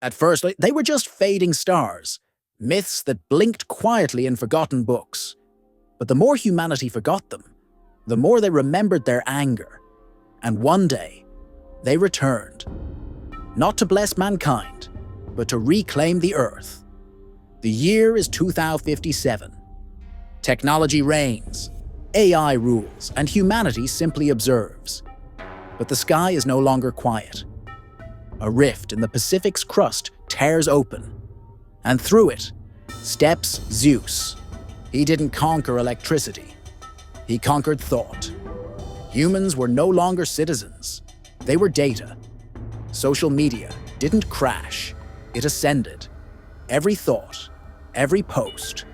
At first, they were just fading stars, myths that blinked quietly in forgotten books. But the more humanity forgot them, the more they remembered their anger. And one day, they returned. Not to bless mankind, but to reclaim the Earth. The year is 2057. Technology reigns, AI rules, and humanity simply observes. But the sky is no longer quiet. A rift in the Pacific's crust tears open, and through it steps Zeus. He didn't conquer electricity. He conquered thought. Humans were no longer citizens. They were data. Social media didn't crash. It ascended. Every thought, every post,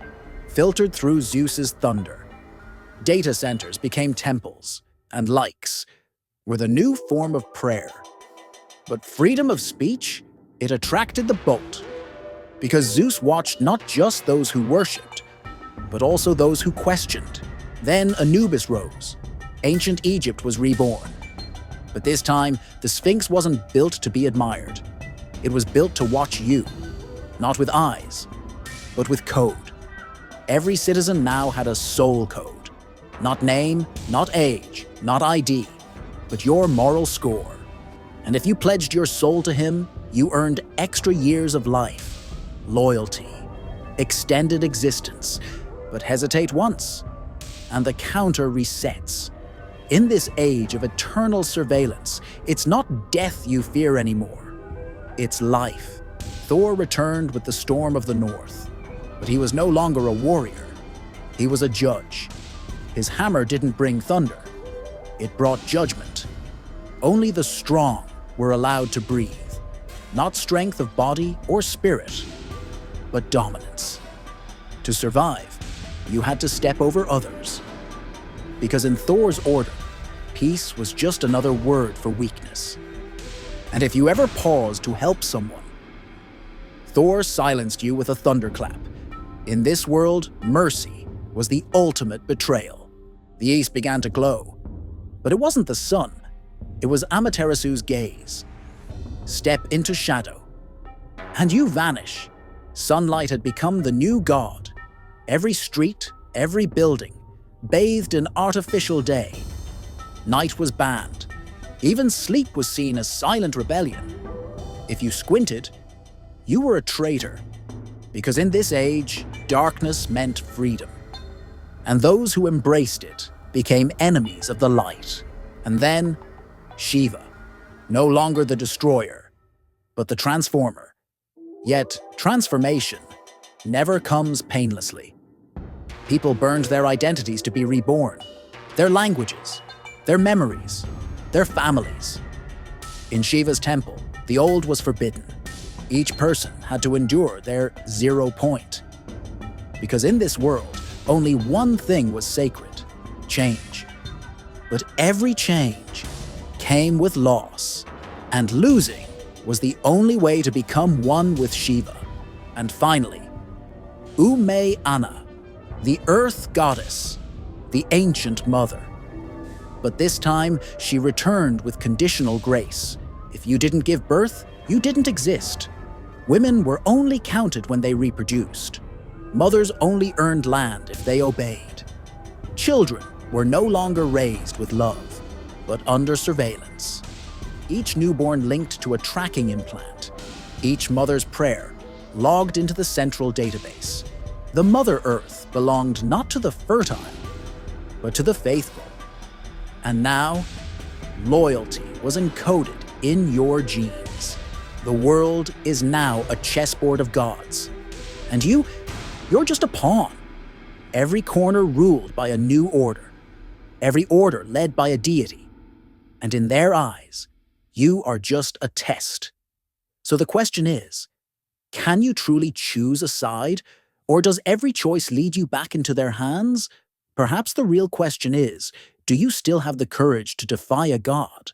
filtered through Zeus's thunder. Data centers became temples, and likes were the new form of prayer. But freedom of speech, it attracted the bolt. Because Zeus watched not just those who worshipped, but also those who questioned. Then Anubis rose. Ancient Egypt was reborn. But this time, the Sphinx wasn't built to be admired. It was built to watch you, not with eyes, but with code. Every citizen now had a soul code. Not name, not age, not ID, but your moral score. And if you pledged your soul to him, you earned extra years of life, loyalty, extended existence. But hesitate once, and the counter resets. In this age of eternal surveillance, it's not death you fear anymore. It's life. Thor returned with the storm of the north, but he was no longer a warrior. He was a judge. His hammer didn't bring thunder. It brought judgment. Only the strong were allowed to breathe. Not strength of body or spirit, but dominance. To survive, you had to step over others. Because in Thor's order, peace was just another word for weakness. And if you ever paused to help someone, Thor silenced you with a thunderclap. In this world, mercy was the ultimate betrayal. The east began to glow. But it wasn't the sun. It was Amaterasu's gaze. Step into shadow, and you vanish. Sunlight had become the new god. Every street, every building, bathed in artificial day. Night was banned. Even sleep was seen as silent rebellion. If you squinted, you were a traitor. Because in this age, darkness meant freedom. And those who embraced it became enemies of the light. And then, Shiva, no longer the destroyer, but the transformer. Yet, transformation never comes painlessly. People burned their identities to be reborn, their languages, their memories, their families. In Shiva's temple, the old was forbidden. Each person had to endure their 0 point. Because in this world, only one thing was sacred: change. But every change came with loss, and losing was the only way to become one with Shiva. And finally, Ume Anna, the earth goddess, the ancient mother. But this time, she returned with conditional grace. If you didn't give birth, you didn't exist. Women were only counted when they reproduced. Mothers only earned land if they obeyed. Children were no longer raised with love, but under surveillance. Each newborn linked to a tracking implant. Each mother's prayer logged into the central database. The Mother Earth belonged not to the fertile, but to the faithful. And now, loyalty was encoded in your genes. The world is now a chessboard of gods. And you're just a pawn. Every corner ruled by a new order. Every order led by a deity. And in their eyes, you are just a test. So the question is, can you truly choose a side, or does every choice lead you back into their hands? Perhaps the real question is, do you still have the courage to defy a god